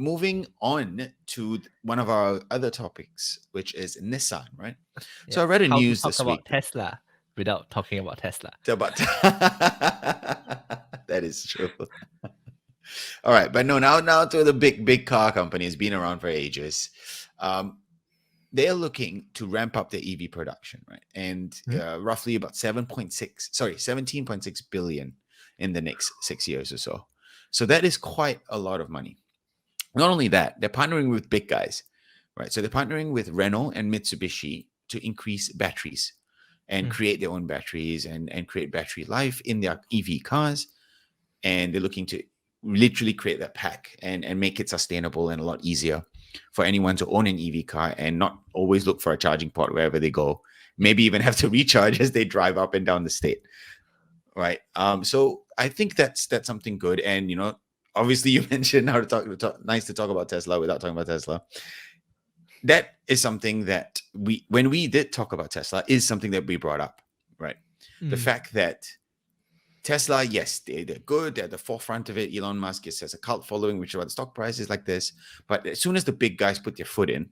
moving on to one of our other topics, which is Nissan, right? So Yeah. I read a How to news talk this about week Tesla without talking about Tesla. about that is true. All right, but no, now to the big car companies been around for ages. They're looking to ramp up their EV production, right? And roughly about 17.6 billion in the next 6 years or so. So that is quite a lot of money. Not only that, they're partnering with big guys, right? So they're partnering with Renault and Mitsubishi to increase batteries and create their own batteries and create battery life in their EV cars. And they're looking to literally create that pack and make it sustainable and a lot easier for anyone to own an EV car and not always look for a charging port wherever they go. Maybe even have to recharge as they drive up and down the state, right? So I think that's something good. And obviously you mentioned how to talk. Nice to talk about Tesla without talking about Tesla. That is something that when we did talk about Tesla, is something that we brought up, right? The fact that Tesla, yes, they're good. They're at the forefront of it. Elon Musk has a cult following, which is why the stock price is like this. But as soon as the big guys put their foot in,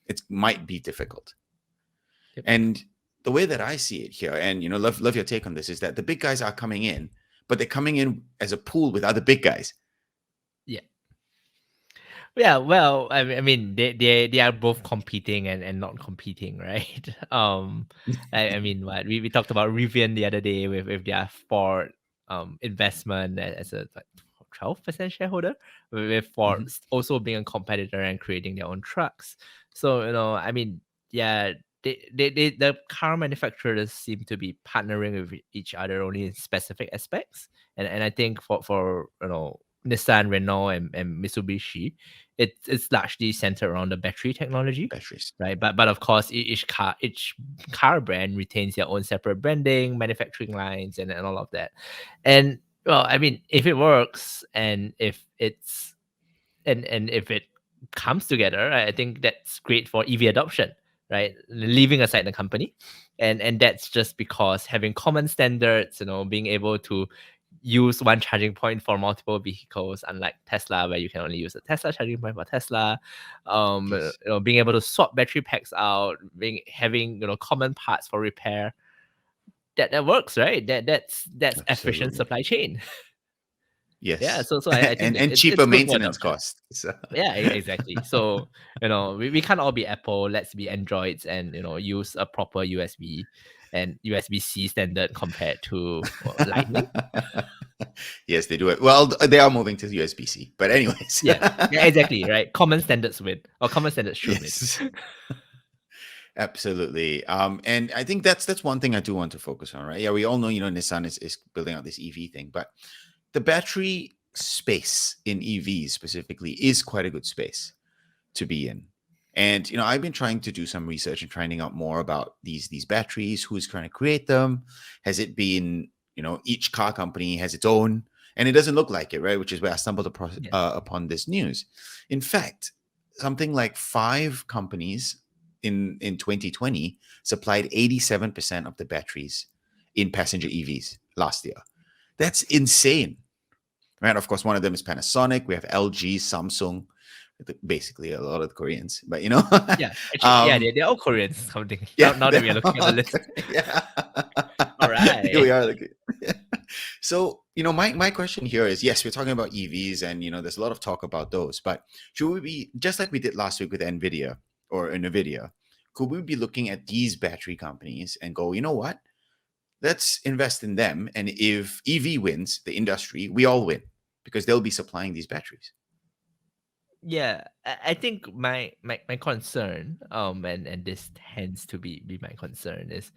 it might be difficult. Yep. And the way that I see it here, and love your take on this, is that the big guys are coming in, but they're coming in as a pool with other big guys. Yeah, well, I mean, they are both competing and not competing, right? I mean, what we talked about Rivian the other day with their Ford investment as a 12% shareholder, with Ford also being a competitor and creating their own trucks. So I mean, yeah, the car manufacturers seem to be partnering with each other only in specific aspects, and I think for Nissan, Renault, and Mitsubishi, it's largely centered around the battery technology, Batteries. right? But of course, each car brand retains their own separate branding, manufacturing lines, and all of that. And well, I mean, if it works and if it's and if it comes together, I think that's great for EV adoption, right? Leaving aside the company, and that's just because having common standards, being able to use one charging point for multiple vehicles, unlike Tesla, where you can only use a Tesla charging point for Tesla. Yes. Being able to swap battery packs out, having common parts for repair. That works, right? That's efficient Absolutely. supply chain. Yes. Yeah, so I think and it's cheaper good for maintenance adoption. costs. So. Yeah, exactly. So, we can't all be Apple. Let's be Androids and, use a proper USB and USB-C standard compared to Lightning. Yes, they do it. Well, they are moving to USB-C. But anyways. Yeah, exactly, right? Common standards win, or common standards should Yes. win. Absolutely. And I think that's one thing I do want to focus on, right? Yeah, we all know, Nissan is building out this EV thing, but the battery space in EVs specifically is quite a good space to be in. And I've been trying to do some research and finding out more about these batteries, who's trying to create them. Has it been, each car company has its own, and it doesn't look like it, right? Which is where I stumbled upon this news. In fact, something like 5 companies in 2020 supplied 87% of the batteries in passenger EVs last year. That's insane, right? Of course, one of them is Panasonic. We have LG, Samsung, basically a lot of the Koreans, but Yeah, actually, they're all Koreans. Something. yeah, Now that we are looking at the list. yeah. All right. Here we are. So, my question here is, yes, we're talking about EVs and, there's a lot of talk about those, but should we be, just like we did last week with NVIDIA or NVIDIA, could we be looking at these battery companies and go, you know what? Let's invest in them. And if EV wins the industry, we all win because they'll be supplying these batteries. Yeah, I think my concern, and this tends to be my concern is,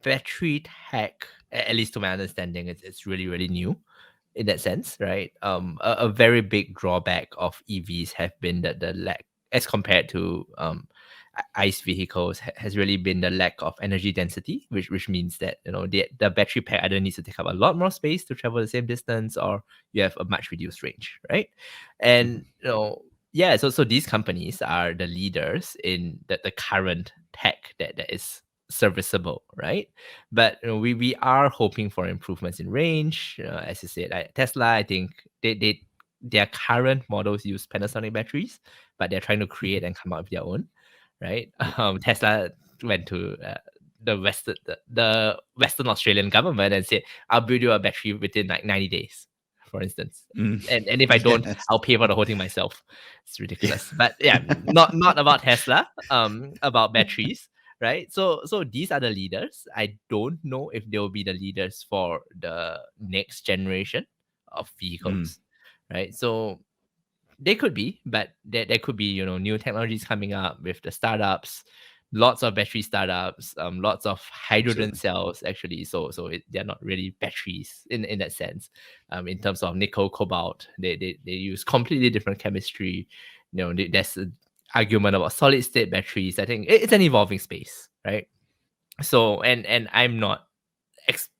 battery tech, at least to my understanding, it's really, really new in that sense, right? A very big drawback of EVs have been the lack, as compared to ICE vehicles, has really been the lack of energy density, which means that the battery pack either needs to take up a lot more space to travel the same distance, or you have a much reduced range, right? And yeah, so these companies are the leaders in the current tech that is serviceable, right? But we are hoping for improvements in range. As you said, Tesla, I think they their current models use Panasonic batteries, but they're trying to create Mhm. and come up with their own, right? Yeah. Tesla went to the Western Australian government and said, "I'll build you a battery within like 90 days," for instance. Mm. And if I don't, Yes. I'll pay for the whole thing myself. It's Yeah. ridiculous. But yeah, not about Tesla. About batteries, right? So these are the leaders. I don't know if they'll be the leaders for the next generation of Mm. vehicles, right? So they could be, but there could be, new technologies coming up with the startups, lots of battery startups, lots of hydrogen Absolutely. cells actually. They're not really batteries in that sense. In terms of nickel, cobalt, they use completely different chemistry. There's an argument about solid state batteries. I think it's an evolving space, right? So and I'm not ex-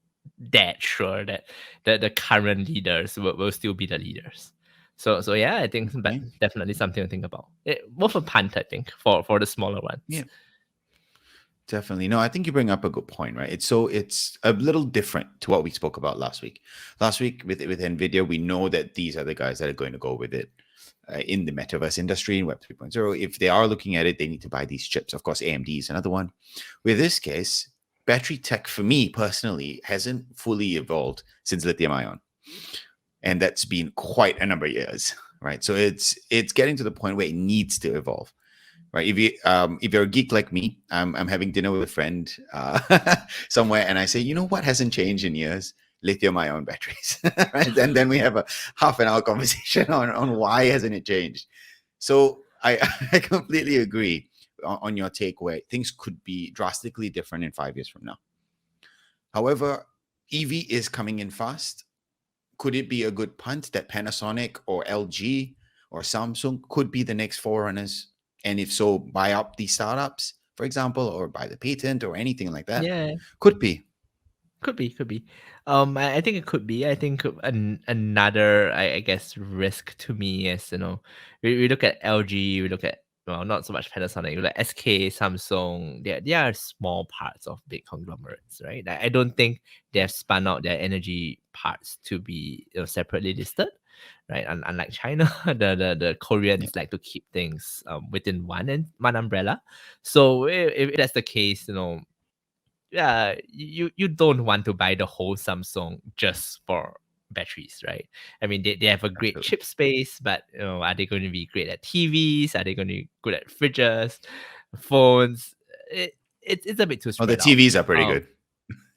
that sure that the current leaders will still be the leaders. So yeah, I think but Okay. definitely something to think about. Worth a punt, I think, for the smaller Yeah. ones. Definitely. No, I think you bring up a good point, right? It's a little different to what we spoke about last week. Last week with Nvidia, we know that these are the guys that are going to go with it in the metaverse industry in Web 3.0. If they are looking at it, they need to buy these chips. Of course, AMD is another one. With this case, battery tech for me personally hasn't fully evolved since lithium ion, and that's been quite a number of years, right? So it's getting to the point where it needs to evolve, right? If you're a geek like me, I'm having dinner with a friend somewhere, and I say, you know what hasn't changed in years? Lithium-ion batteries, right? And then we have a half an hour conversation on why hasn't it changed. So I I completely agree on your take where things could be drastically different in 5 years from now. However, EV is coming in fast. Could it be a good punt that Panasonic or LG or Samsung could be the next forerunners? And if so, buy up these startups, for example, or buy the patent or anything like that? Yeah, Could be. could be. I think it could be. I think another, I guess, risk to me is, we look at LG, we look at, well, not so much Panasonic, we look at SK, Samsung. They are small parts of big conglomerates, right? I don't think they have spun out their energy parts to be, separately listed, right? Unlike China, the Yeah. Koreans like to keep things within one umbrella. So if that's the case, yeah, you don't want to buy the whole Samsung just for batteries, right? I mean, they have a great Absolutely. chip space, but are they going to be great at TVs? Are they going to be good at fridges, phones? It's a bit too Oh, the spread out. TVs are pretty Um, good.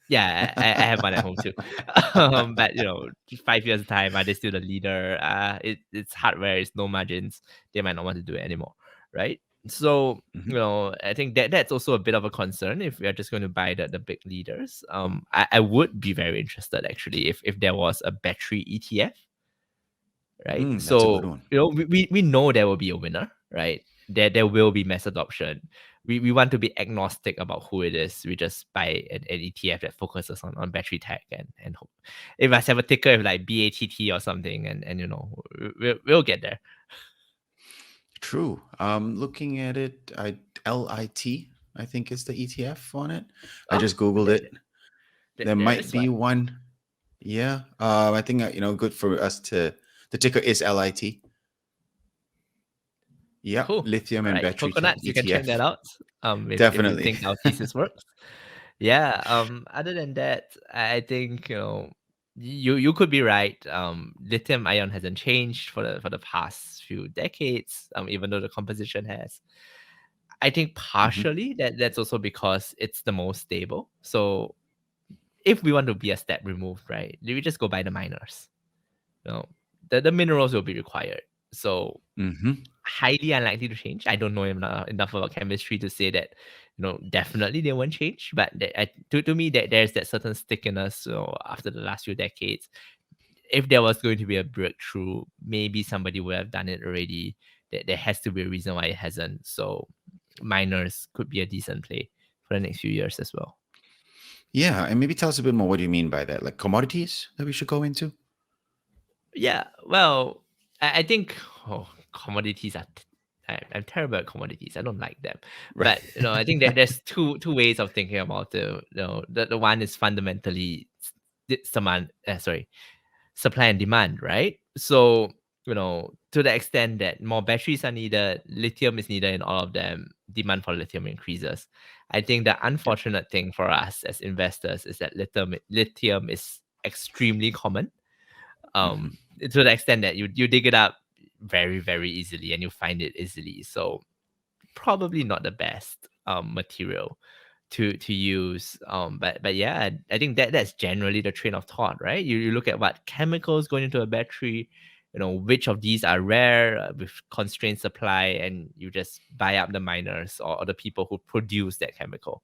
yeah, I have one at home too. But 5 years time, are they still the leader? It's hardware, it's no margins. They might not want to do it anymore, right? So Mhm. I think that's also a bit of a concern if we are just going to buy the big leaders. I would be very interested actually if there was a battery ETF, right? That's a good So one. we know there will be a winner, right? There will be mass adoption. We want to be agnostic about who it is. We just buy an ETF that focuses on battery tech and hope. If I have a ticker with like BATT or something, and we'll get there. True. Looking at it, LIT, I think is the ETF on it. I Oh, just Googled there, it. There there might is be one. one. Yeah. I think, good for us to, the ticker is LIT. Yep, Cool. lithium All and right, battery tech coconuts. You can check that ETF. out. If you Definitely. think our thesis works. Yeah. Other than that, I think you could be right. Lithium ion hasn't changed for the past few decades. Even though the composition has. I think Mhm. partially that's also because it's the most stable. So if we want to be a step removed, right, we just go buy the miners. You know, the minerals will be required. So Mhm. highly unlikely to change. I don't know enough about chemistry to say that, definitely they won't change. But to me, that there's that certain stickiness. So after the last few decades, if there was going to be a breakthrough, maybe somebody would have done it already. There has to be a reason why it hasn't. So miners could be a decent play for the next few years as well. Yeah, and maybe tell us a bit more what do you mean by that? Like commodities that we should go into? Yeah, well, I think commodities are. I'm terrible at commodities. I don't like them, Right. but I think that there's two ways of thinking about the. The one is fundamentally demand. Sorry, supply and demand, right? So to the extent that more batteries are needed, lithium is needed in all of them, demand for lithium increases. I think the Yep. unfortunate thing for us as investors is that lithium is extremely common. Hmm. To the extent that you dig it up very, very easily and you find it easily. So probably not the best material to use. But yeah, I think that's generally the train of thought, right? You look at what chemicals going into a battery, which of these are rare with constrained supply, and you just buy up the miners or the people who produce that chemical,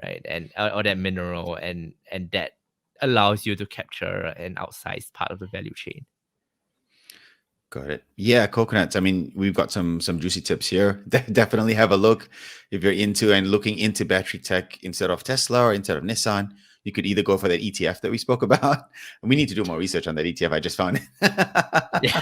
right? And or that mineral, and that allows you to capture an outsized part of the value chain. Got it. Yeah, coconuts. I mean, we've got some juicy tips here. Definitely have a look if you're into and looking into battery tech instead of Tesla or instead of Nissan. You could either go for that ETF that we spoke about. And we need to do more research on that ETF. I just found Yeah. it.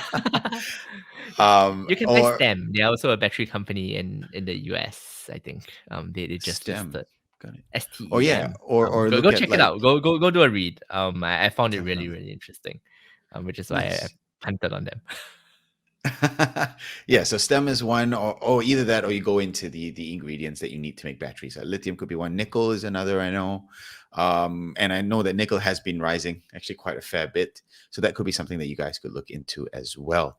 Yeah. You can buy Or STEM. They're also a battery company in the US, I think. They just STEM. listed Got it. Or yeah, STEM. or Go look at check it out. like Go do a read. I found it really, definitely really interesting. Which is why I nice. punted on them. Yeah, so stem is one, or either that, or you go into the ingredients that you need to make batteries. Lithium could be one, nickel is another. I know, and I know that nickel has been rising actually quite a fair bit, so that could be something that you guys could look into as well.